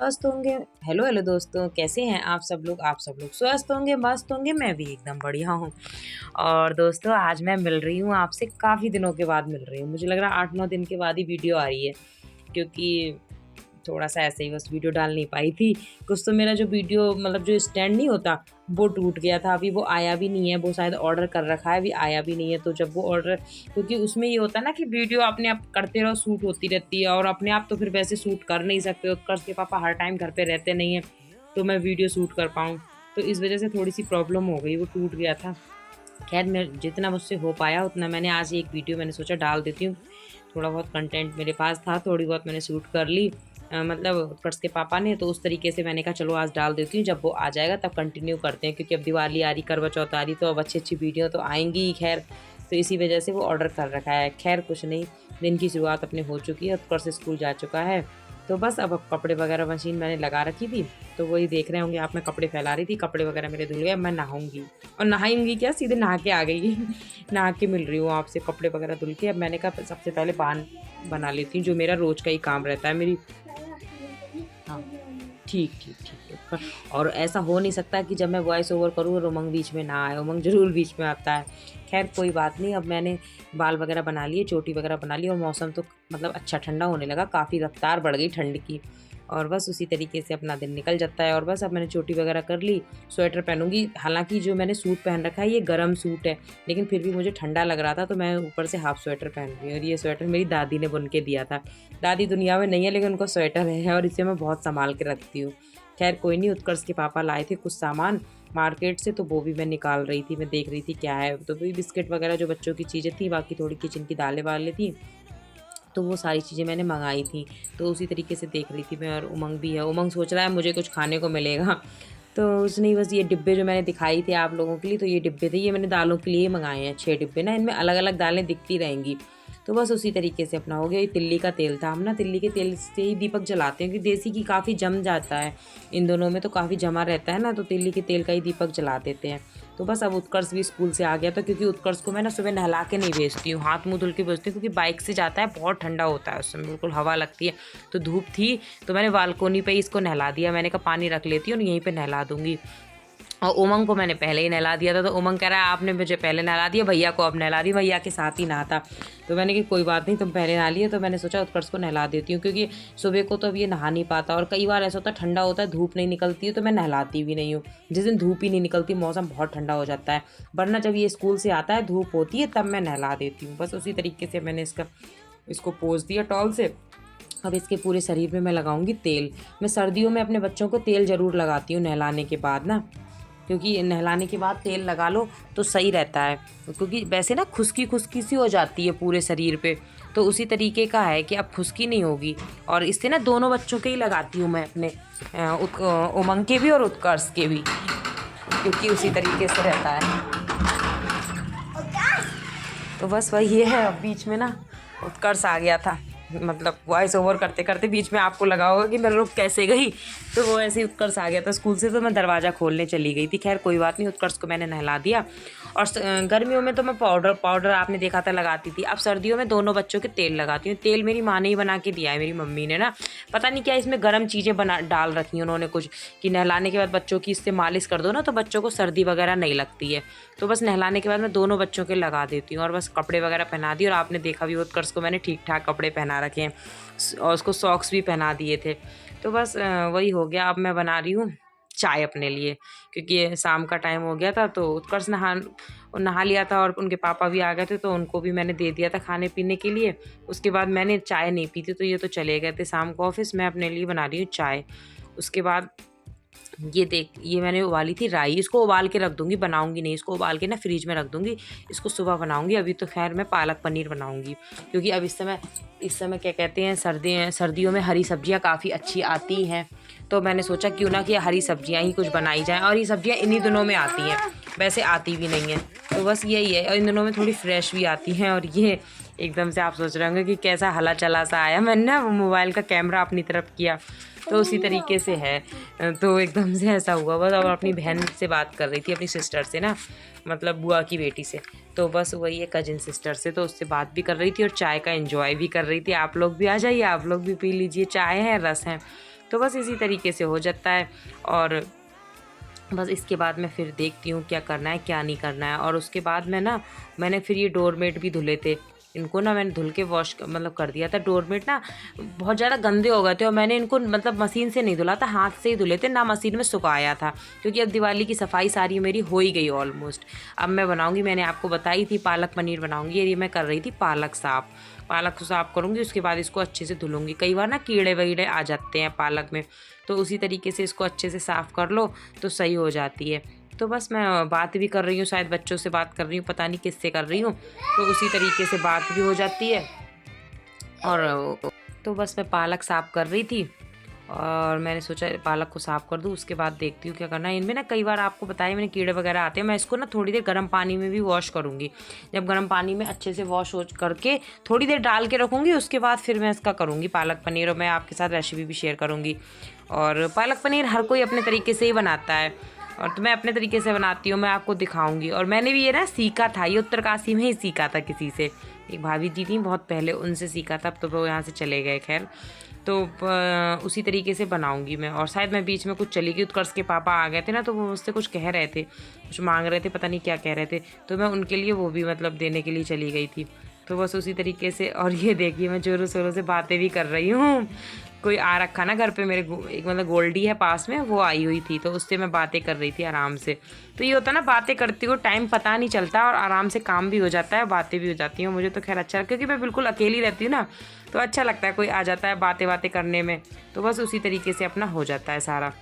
स्वस्थ होंगे। Hello hello दोस्तों, कैसे हैं आप सब लोग स्वस्थ होंगे, मस्त होंगे, मैं भी एकदम बढ़िया हूँ। और दोस्तों आज मैं मिल रही हूँ आपसे, काफ़ी दिनों के बाद मिल रही हूँ। मुझे लग रहा है 8-9 दिन के बाद ही वीडियो आ रही है, क्योंकि थोड़ा-सा ऐसे ही बस वीडियो डाल नहीं पाई थी। कुछ तो मेरा जो वीडियो मतलब जो स्टैंड नहीं होता, वो टूट गया था। अभी वो आया भी नहीं है, वो शायद ऑर्डर कर रखा है, अभी आया भी नहीं है। तो जब वो ऑर्डर, क्योंकि उसमें ये होता है ना कि वीडियो अपने आप करते रहो, शूट होती रहती है, और अपने आप तो फिर वैसे शूट कर नहीं सकते। उत्कर्ष के पापा हर टाइम घर पे रहते नहीं हैं, तो मैं वीडियो शूट कर पाऊँ। तो इस वज़ह से थोड़ी-सी प्रॉब्लम हो गई, वो टूट गया था। ख़ैर मैं जितना मुझसे हो पाया उतना मैंने आज एक वीडियो मैंने सोचा डाल देती हूँ। थोड़ा बहुत कंटेंट मेरे पास था, थोड़ी बहुत मैंने शूट कर ली, मतलब उत्कर्ष के पापा ने, तो उस तरीके से मैंने कहा चलो आज डाल देती हूँ, जब वो आ जाएगा तब कंटिन्यू करते हैं, क्योंकि अब दिवाली आ रही, करवा चौथ आ रही, तो अब अच्छी-अच्छी वीडियो तो आएँगी ही ख़ैर। तो इसी वजह से वो ऑर्डर कर रखा है। ख़ैर कुछ नहीं, दिन की शुरुआत अपनी हो चुकी है, उत्कर्ष स्कूल जा चुका है। तो बस अब कपड़े वगैरह मशीन मैंने लगा रखी थी, तो वही देख रहे होंगे आप, मैं कपड़े फैला रही थी, कपड़े वगैरह मेरे धुल गए, अब मैं नहाऊँगी। और नहाऊँगी क्या, सीधे नहा के आ गई। नहा के मिल रही हूँ आपसे, कपड़े वगैरह धुल के। अब मैंने कहा सबसे पहले बाल बना लेती हूँ, जो मेरा रोज़ का ही काम रहता है मेरी। हाँ, ठीक, ठीक, ठीक है। और ऐसा हो नहीं सकता कि जब मैं वॉइस ओवर करूँ और उमंग बीच में ना आए, उमंग ज़रूर बीच में आता है। ख़ैर कोई बात नहीं, अब मैंने बाल वगैरह बना लिए, चोटी वगैरह बना ली, और मौसम तो मतलब अच्छा ठंडा होने लगा, काफ़ी रफ़्तार बढ़ गई ठंड की। और बस उसी तरीके से अपना दिन निकल जाता है। और बस अब मैंने चोटी वगैरह कर ली, स्वेटर पहनूँगी। हालाँकि जो मैंने सूट पहन रखा है ये गर्म सूट है, लेकिन फिर भी मुझे ठंडा लग रहा था, तो मैं ऊपर से हाफ़ स्वेटर पहन रही हूँ। और ये स्वेटर मेरी दादी ने बुन के दिया था। दादी दुनिया में नहीं है, लेकिन उनको स्वेटर है, और इसे मैं बहुत सँभाल के रखती हूँ। ख़ैर कोई नहीं, उत्कर्ष के पापा लाए थे कुछ सामान मार्केट से, तो वो भी मैं निकाल रही थी, मैं देख रही थी क्या है। तो वही बिस्किट वगैरह जो बच्चों की चीज़ें थी, बाकी थोड़ी किचन की दालें-वालें थी, तो वो सारी चीज़ें मैंने मँगाई थी। तो उसी तरीके से देख रही थी मैं, और उमंग भी है। उमंग सोच रहा है मुझे कुछ खाने को मिलेगा। तो उसने बस ये डिब्बे जो मैंने दिखाई थे आप लोगों के लिए, तो ये डिब्बे थे, ये मैंने दालों के लिए मँगाए हैं 6 डिब्बे ना, इनमें अलग-अलग दालें दिखती रहेंगी। तो बस उसी तरीके से अपना हो गया। ये तिल्ली का तेल था, हम ना तिल्ली के तेल से ही दीपक जलाते हैं, क्योंकि देसी घी काफ़ी जम जाता है। इन दोनों में तो काफ़ी जमा रहता है ना, तो तिल्ली के तेल का ही दीपक जला देते हैं। तो बस अब उत्कर्ष भी स्कूल से आ गया था, क्योंकि उत्कर्ष को मैं ना सुबह नहला के नहीं भेजती हूँ, हाथ मुँह धुल के भेजती हूँ, क्योंकि बाइक से जाता है, बहुत ठंडा होता है उस समय, बिल्कुल हवा लगती है। तो धूप थी, तो मैंने बालकोनी पे ही इसको नहला दिया। मैंने कहा पानी रख लेती हूँ और यहीं पे नहला दूँगी। और उमंग को मैंने पहले ही नहला दिया था, तो उमंग कह रहा है आपने मुझे पहले नहला दिया, भैया को अब नहला दी, भैया के साथ ही नहाता। तो मैंने कहा कोई बात नहीं, तुम पहले नहा लिए, तो मैंने सोचा उत्कर्ष को नहला देती हूँ, क्योंकि सुबह को तो अब ये नहा नहीं पाता, और कई बार ऐसा होता है ठंडा होता है, धूप नहीं निकलती है, तो मैं नहलाती भी नहीं हूँ। जिस दिन धूप ही नहीं निकलती, मौसम बहुत ठंडा हो जाता है, वरना जब ये स्कूल से आता है, धूप होती है, तब मैं नहला देती हूँ। बस उसी तरीके से मैंने इसको पोंछ दिया टॉवल से। अब इसके पूरे शरीर में मैं लगाऊंगी तेल। मैं सर्दियों में अपने बच्चों को तेल ज़रूर लगाती हूँ नहलाने के बाद ना, क्योंकि नहलाने के बाद तेल लगा लो तो सही रहता है, क्योंकि वैसे ना खुश्की खुश्की सी हो जाती है पूरे शरीर पे, तो उसी तरीके का है कि अब खुश्की नहीं होगी। और इससे ना दोनों बच्चों के ही लगाती हूँ मैं, अपने उमंग के भी और उत्कर्ष के भी, क्योंकि उसी तरीके से रहता है। तो बस वही है, अब बीच में ना उत्कर्ष आ गया था, मतलब वॉइस ओवर करते करते बीच में आपको लगा होगा कि मैं रुक कैसे गई, तो वो ऐसे ही उत्कर्ष आ गया था स्कूल से, तो मैं दरवाज़ा खोलने चली गई थी। खैर कोई बात नहीं, उत्कर्ष को मैंने नहला दिया। और गर्मियों में तो मैं पाउडर आपने देखा था लगाती थी, अब सर्दियों में दोनों बच्चों के तेल लगाती हूँ। तेल मेरी माँ ने ही बना के दिया है, मेरी मम्मी ने ना, पता नहीं क्या इसमें गर्म चीज़ें बना डाल रखी हैं उन्होंने कुछ, कि नहलाने के बाद बच्चों की इससे मालिश कर दो ना, तो बच्चों को सर्दी वगैरह नहीं लगती है। तो बस नहलाने के बाद मैं दोनों बच्चों के लगा देती हूँ, और बस कपड़े वगैरह पहना दिए। और आपने देखा भी उत्कर्ष को मैंने ठीक ठाक कपड़े पहना रखे हैं, और उसको सॉक्स भी पहना दिए थे। तो बस वही हो गया। अब मैं बना रही हूँ चाय अपने लिए, क्योंकि ये शाम का टाइम हो गया था, तो उत्कर्ष नहा लिया था, और उनके पापा भी आ गए थे, तो उनको भी मैंने दे दिया था खाने पीने के लिए। उसके बाद मैंने चाय नहीं पी थी, तो ये तो चले गए थे शाम को ऑफिस, मैं अपने लिए बना रही हूँ चाय। उसके बाद ये मैंने उबाली थी राई, इसको उबाल के रख दूँगी, बनाऊँगी नहीं, इसको उबाल के ना फ्रिज में रख दूँगी, इसको सुबह बनाऊँगी। अभी तो खैर मैं पालक पनीर बनाऊँगी, क्योंकि अब इस समय क्या कहते हैं, सर्दियों में हरी सब्जियाँ काफ़ी अच्छी आती हैं, तो मैंने सोचा क्यों ना कि हरी सब्जियाँ ही कुछ बनाई जाएँ, और ये सब्जियाँ इन्हीं दिनों में आती हैं, वैसे आती भी नहीं हैं। तो बस यही है, और इन दिनों में थोड़ी फ्रेश भी आती हैं। और ये एकदम से आप सोच रहे होंगे कि कैसा हला चला सा आया, मैंने ना मोबाइल का कैमरा अपनी तरफ किया, तो उसी तरीके से है। तो एकदम से ऐसा हुआ बस। और अपनी बहन से बात कर रही थी, अपनी सिस्टर से ना, मतलब बुआ की बेटी से, तो बस वही है कजिन सिस्टर से, तो उससे बात भी कर रही थी और चाय का एंजॉय भी कर रही थी। आप लोग भी आ जाइए, आप लोग भी पी लीजिए, चाय है, रस है। तो बस इसी तरीके से हो जाता है। और बस इसके बाद मैं फिर देखती हूँ क्या करना है क्या नहीं करना है। और उसके बाद मैंने फिर ये डोरमेट भी धुले थे, इनको ना मैंने धुल के वॉश मतलब कर दिया था। डोरमेट ना बहुत ज़्यादा गंदे हो गए थे और मैंने इनको मतलब मशीन से नहीं धुला था, हाथ से ही धुले थे, ना मशीन में सुखाया था, क्योंकि अब दिवाली की सफाई सारी मेरी हो ही गई ऑलमोस्ट। अब मैं बनाऊँगी, मैंने आपको बताई थी पालक पनीर बनाऊँगी। ये मैं कर रही थी पालक को साफ़ करूँगी, उसके बाद इसको अच्छे से धुलूँगी। कई बार ना कीड़े वगीड़े आ जाते हैं पालक में, तो उसी तरीके से इसको अच्छे से साफ़ कर लो तो सही हो जाती है। तो बस मैं बात भी कर रही हूँ, शायद बच्चों से बात कर रही हूँ, पता नहीं किससे कर रही हूँ, तो उसी तरीके से बात भी हो जाती है। और तो बस मैं पालक साफ़ कर रही थी और मैंने सोचा पालक को साफ़ कर दूँ, उसके बाद देखती हूँ क्या करना है। इनमें ना कई बार आपको बताया मैंने कीड़े वगैरह आते हैं। मैं इसको ना थोड़ी देर गर्म पानी में भी वॉश करूँगी। जब गर्म पानी में अच्छे से वॉश करके थोड़ी देर डाल के रखूँगी, उसके बाद फिर मैं इसका करूँगी पालक पनीर, और मैं आपके साथ रेसिपी भी शेयर करूँगी। और पालक पनीर हर कोई अपने तरीके से ही बनाता है, और तो मैं अपने तरीके से बनाती हूँ, मैं आपको दिखाऊंगी। और मैंने भी ये ना सीखा था, ये उत्तरकाशी में ही सीखा था किसी से, एक भाभी जी थी बहुत पहले, उनसे सीखा था। अब तो वो यहाँ से चले गए खैर। तो उसी तरीके से बनाऊंगी मैं। और शायद मैं बीच में कुछ चली गई, उत्कर्ष के पापा आ गए थे ना, तो वो मुझसे कुछ कह रहे थे, कुछ मांग रहे थे, पता नहीं क्या कह रहे थे, तो मैं उनके लिए वो भी मतलब देने के लिए चली गई थी। तो बस उसी तरीके से। और ये देखिए मैं जोरों शोरों से बातें भी कर रही हूँ। कोई आ रखा ना घर पे मेरे, एक मतलब गोल्डी है पास में, वो आई हुई थी, तो उससे मैं बातें कर रही थी आराम से। तो ये होता है ना, बातें करते हुए टाइम पता नहीं चलता और आराम से काम भी हो जाता है, बातें भी हो जाती हैं। मुझे तो खैर अच्छा, क्योंकि मैं बिल्कुल अकेली रहती हूँ ना, तो अच्छा लगता है कोई आ जाता है बातें करने में। तो बस उसी तरीके से अपना हो जाता है सारा।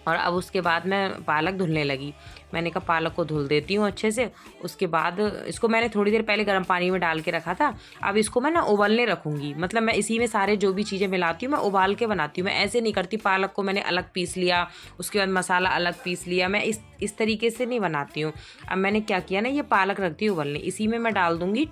और अब उसके बाद मैं पालक धुलने लगी। मैंने कहा पालक को धुल देती हूँ अच्छे से। उसके बाद इसको मैंने थोड़ी देर पहले गर्म पानी में डाल के रखा था। अब इसको मैं ना उबालने रखूँगी, मतलब मैं इसी में सारे जो भी चीज़ें मिलाती हूँ मैं उबाल के बनाती हूँ। मैं ऐसे नहीं करती, पालक को मैंने अलग पीस लिया, उसके बाद मसाला अलग पीस लिया, मैं इस तरीके से नहीं बनाती हूँ। अब मैंने क्या किया ना, ये पालक रख दी उबलने, इसी में मैं डाल दूँगी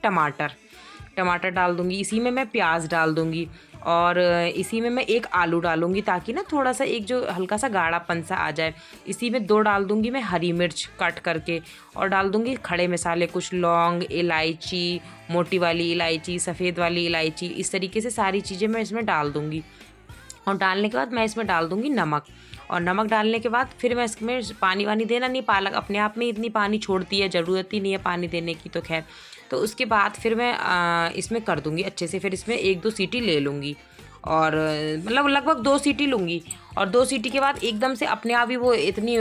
टमाटर डाल दूँगी, इसी में मैं प्याज डाल दूँगी, और इसी में मैं एक आलू डालूँगी, ताकि ना थोड़ा सा एक जो हल्का सा गाढ़ापन सा आ जाए। इसी में 2 डाल दूँगी मैं हरी मिर्च काट करके, और डाल दूँगी खड़े मसाले, कुछ लौंग, इलायची, मोटी वाली इलायची, सफ़ेद वाली इलायची, इस तरीके से सारी चीज़ें मैं इसमें डाल दूँगी। और डालने के बाद मैं इसमें डाल दूँगी नमक। और नमक डालने के बाद फिर मैं इसमें पानी वानी देना नहीं, पालक अपने आप में इतनी पानी छोड़ती है, ज़रूरत ही नहीं है पानी देने की तो खैर। तो उसके बाद फिर मैं इसमें कर दूँगी अच्छे से, फिर इसमें 1-2 सीटी ले लूँगी, और मतलब लगभग 2 सीटी लूँगी। और 2 सीटी के बाद एकदम से अपने आप ही वो इतनी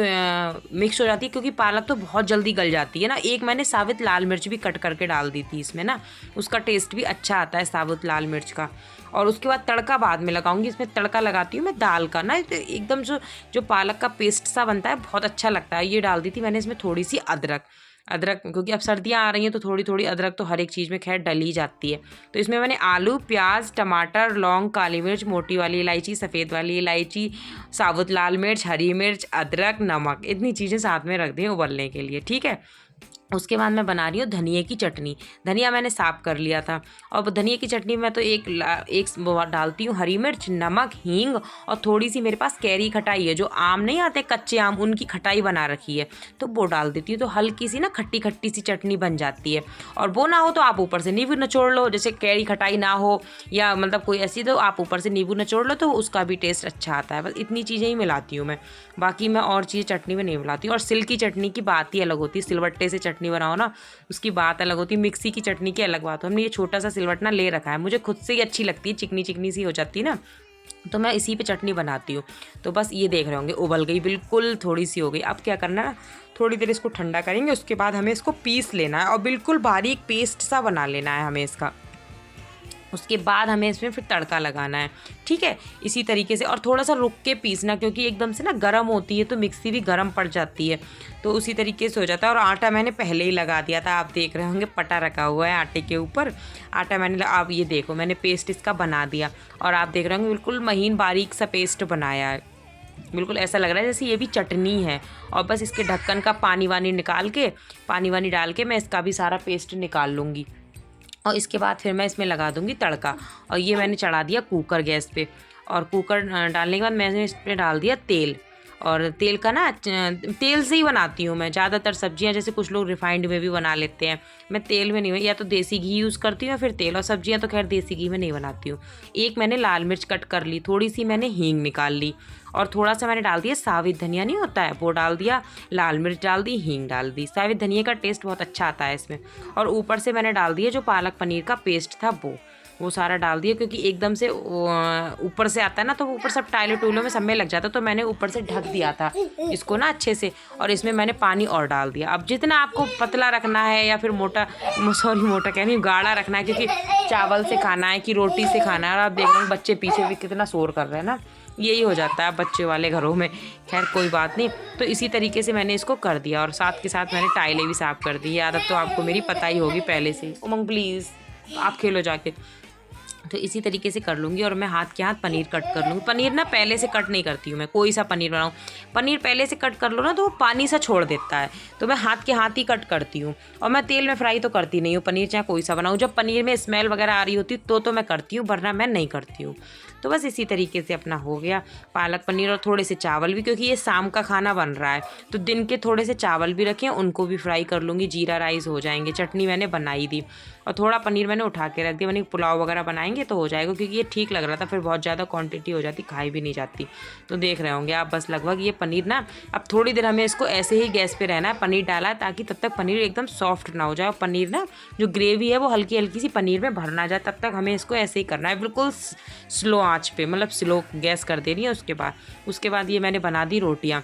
मिक्स हो जाती है, क्योंकि पालक तो बहुत जल्दी गल जाती है ना। एक मैंने साबुत लाल मिर्च भी कट करके डाल दी थी इसमें ना, उसका टेस्ट भी अच्छा आता है साबुत लाल मिर्च का। और उसके बाद तड़का बाद में लगाऊंगी, इसमें तड़का लगाती हूँ मैं दाल का ना, एकदम जो पालक का पेस्ट सा बनता है, बहुत अच्छा लगता है। ये डाल दी थी मैंने इसमें थोड़ी सी अदरक, क्योंकि अब सर्दियाँ आ रही हैं तो थोड़ी थोड़ी अदरक तो हर एक चीज़ में खैर डल ही जाती है। तो इसमें मैंने आलू, प्याज, टमाटर, लौंग, काली मिर्च, मोटी वाली इलायची, सफ़ेद वाली इलायची, साबुत लाल मिर्च, हरी मिर्च, अदरक, नमक, इतनी चीज़ें साथ में रख दी उबलने के लिए, ठीक है। उसके बाद मैं बना रही हूँ धनिए की चटनी। धनिया मैंने साफ़ कर लिया था, और धनिए की चटनी में तो एक वो डालती हूँ हरी मिर्च, नमक, हींग, और थोड़ी सी मेरे पास कैरी खटाई है, जो आम नहीं आते कच्चे आम, उनकी खटाई बना रखी है, तो वो डाल देती हूँ। तो हल्की सी ना खट्टी खट्टी सी चटनी बन जाती है। और वो ना हो तो आप ऊपर से नींबू निचोड़ लो, जैसे कैरी खटाई ना हो या मतलब कोई ऐसी, तो आप ऊपर से नींबू निचोड़ लो, तो उसका भी टेस्ट अच्छा आता है। बस इतनी चीज़ें ही मिलाती हूँ मैं, बाकी मैं और चीज़ चटनी में नहीं मिलाती हूँ। और सिल की चटनी की बात ही अलग होती है, सिलवट्टे से चटनी बनाओ ना, उसकी बात अलग होती है। मिक्सी की चटनी की अलग बात हो। हमने ये छोटा सा सिलवटना ले रखा है, मुझे खुद से ही अच्छी लगती है, चिकनी चिकनी सी हो जाती है ना, तो मैं इसी पे चटनी बनाती हूँ। तो बस ये देख रहे होंगे उबल गई, बिल्कुल थोड़ी सी हो गई। अब क्या करना है ना, थोड़ी देर इसको ठंडा करेंगे, उसके बाद हमें इसको पीस लेना है और बिल्कुल बारीक पेस्ट सा बना लेना है हमें इसका। उसके बाद हमें इसमें फिर तड़का लगाना है, ठीक है, इसी तरीके से। और थोड़ा सा रुक के पीसना, क्योंकि एकदम से ना गर्म होती है तो मिक्सी भी गर्म पड़ जाती है, तो उसी तरीके से हो जाता है। और आटा मैंने पहले ही लगा दिया था, आप देख रहे होंगे पटा रखा हुआ है आटे के ऊपर, आटा मैंने आप ये देखो मैंने पेस्ट इसका बना दिया, और आप देख रहे होंगे बिल्कुल महीन बारीक सा पेस्ट बनाया है, बिल्कुल ऐसा लग रहा है जैसे ये भी चटनी है। और बस इसके ढक्कन का पानी वानी निकाल के, पानी वानी डाल के मैं इसका भी सारा पेस्ट निकाल लूँगी। और इसके बाद फिर मैं इसमें लगा दूँगी तड़का। और ये मैंने चढ़ा दिया कुकर गैस पे, और कुकर डालने के बाद मैंने इसमें डाल दिया तेल। और तेल का ना तेल से ही बनाती हूँ मैं ज़्यादातर सब्जियाँ, जैसे कुछ लोग रिफाइंड में भी बना लेते हैं, मैं तेल में नहीं, या तो देसी घी यूज़ करती हूँ या फिर तेल। और सब्जियाँ तो खैर देसी घी में नहीं बनाती हूँ। एक मैंने लाल मिर्च कट कर ली, थोड़ी सी मैंने हींग निकाल ली, और थोड़ा सा मैंने डाल दिया सावित धनिया, नहीं होता है वो डाल दिया, लाल मिर्च डाल दी, हींग डाल दी। सावित धनिया का टेस्ट बहुत अच्छा आता है इसमें। और ऊपर से मैंने डाल दिया जो पालक पनीर का पेस्ट था वो सारा डाल दिया, क्योंकि एकदम से ऊपर से आता है ना, तो ऊपर सब टाइलों टूलों में सब में लग जाता है, तो मैंने ऊपर से ढक दिया था इसको ना अच्छे से। और इसमें मैंने पानी और डाल दिया। अब जितना आपको पतला रखना है या फिर मोटा कह रही हूँ, गाढ़ा रखना है, क्योंकि चावल से खाना है कि रोटी से खाना है। और आप देख रहे हैं बच्चे पीछे भी कितना शोर कर रहे हैं ना, यही हो जाता है बच्चे वाले घरों में। खैर कोई बात नहीं। तो इसी तरीके से मैंने इसको कर दिया, और साथ के साथ मैंने टाइलें भी साफ़ कर दी। ये आदत तो आपको मेरी पता ही होगी पहले से। उमंग प्लीज़ आप खेलो जाके। तो इसी तरीके से कर लूँगी, और मैं हाथ के हाथ पनीर कट कर लूँगी। पनीर ना पहले से कट नहीं करती हूँ मैं, कोई सा पनीर बनाऊँ, पनीर पहले से कट कर लो ना तो वो पानी सा छोड़ देता है, तो मैं हाथ के हाथ ही कट करती हूँ। और मैं तेल में फ्राई तो करती नहीं हूँ पनीर, चाहे कोई सा बनाऊँ। जब पनीर में स्मेल वगैरह आ रही होती तो मैं करती हूँ, वरना मैं नहीं करती हूँ। तो बस इसी तरीके से अपना हो गया पालक पनीर। और थोड़े से चावल भी, क्योंकि ये शाम का खाना बन रहा है, तो दिन के थोड़े से चावल भी रखे हैं, उनको भी फ्राई कर लूँगी, जीरा राइस हो जाएंगे। चटनी मैंने बनाई दी, और थोड़ा पनीर मैंने उठा के रख दिया। मैंने पुलाव वगैरह बनाएंगे तो हो जाएगा, क्योंकि ये ठीक लग रहा था, फिर बहुत ज़्यादा क्वांटिटी हो जाती, खाई भी नहीं जाती। तो देख रहे होंगे आप बस लगभग ये पनीर ना, अब थोड़ी देर हमें इसको ऐसे ही गैस पे रहना है। पनीर डाला है ताकि तब तक पनीर एकदम सॉफ्ट ना हो जाए, और पनीर ना जो ग्रेवी है वो हल्की हल्की सी पनीर में भर ना जाए, तब तक हमें इसको ऐसे ही करना है, बिल्कुल स्लो आँच पे, मतलब स्लो गैस कर देनी है। उसके बाद ये मैंने बना दी रोटियाँ,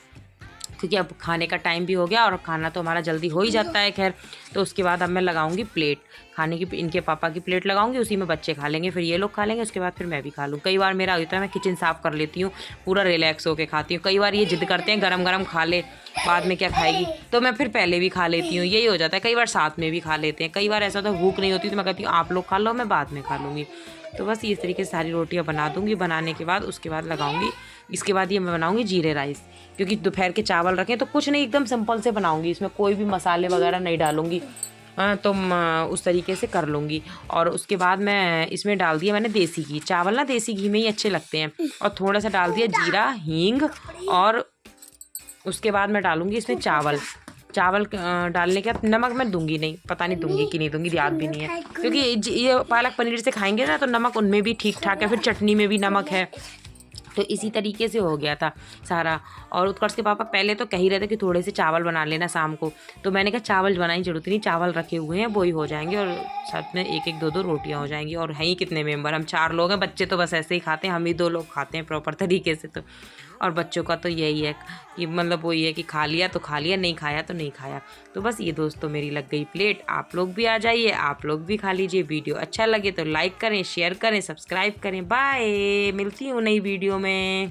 क्योंकि अब खाने का टाइम भी हो गया, और खाना तो हमारा जल्दी हो ही जाता है। खैर तो उसके बाद अब मैं लगाऊंगी प्लेट खाने की, इनके पापा की प्लेट लगाऊंगी, उसी में बच्चे खा लेंगे, फिर ये लोग खा लेंगे, उसके बाद फिर मैं भी खा लूँ। कई बार मेरा होता है मैं किचन साफ़ कर लेती हूँ, पूरा रिलैक्स होकर खाती हूँ। कई बार ये जिद करते हैं गरम गरम खा ले, बाद में क्या खाएगी, तो मैं फिर पहले भी खा लेती हूँ, यही हो जाता है। कई बार साथ में भी खा लेते हैं, कई बार ऐसा तो भूख नहीं होती तो मैं कहती हूँ आप लोग खा लो, मैं बाद में खा लूँगी। तो बस इस तरीके से सारी रोटियाँ बना दूँगी। बनाने के बाद उसके बाद लगाऊँगी, इसके बाद ये मैं बनाऊँगी जीरे राइस, क्योंकि दोपहर के चावल रखें तो कुछ नहीं, एकदम सिंपल से बनाऊँगी, इसमें कोई भी मसाले वगैरह नहीं डालूँगी। तो उस तरीके से कर लूँगी। और उसके बाद मैं इसमें डाल दिया मैंने देसी घी। चावल ना देसी घी में ही अच्छे लगते हैं। और थोड़ा सा डाल दिया जीरा, हींग, और उसके बाद मैं डालूँगी इसमें चावल डालने के बाद नमक मैं दूंगी नहीं, पता नहीं दूंगी कि नहीं दूंगी, याद भी नहीं है, क्योंकि ये पालक पनीर से खाएंगे ना, तो नमक उनमें भी ठीक ठाक है, फिर चटनी में भी नमक है। तो इसी तरीके से हो गया था सारा। और उत्कर्ष के पापा पहले तो कह ही रहे थे कि थोड़े से चावल बना लेना शाम को, तो मैंने कहा चावल बनाने की जरूरत नहीं, चावल रखे हुए हैं वो ही हो जाएंगे, और साथ में एक एक दो दो रोटियां हो जाएंगी। और हैं ही कितने मेंबर, हम 4 लोग हैं, बच्चे तो बस ऐसे ही खाते हैं, हम ही 2 लोग खाते हैं प्रॉपर तरीके से। तो और बच्चों का तो यही है कि मतलब वही है कि खा लिया तो खा लिया, नहीं खाया तो नहीं खाया। तो बस ये दोस्तों मेरी लग गई प्लेट, आप लोग भी आ जाइए, आप लोग भी खा लीजिए। वीडियो अच्छा लगे तो लाइक करें, शेयर करें, सब्सक्राइब करें। बाय, मिलती हूँ नई वीडियो में।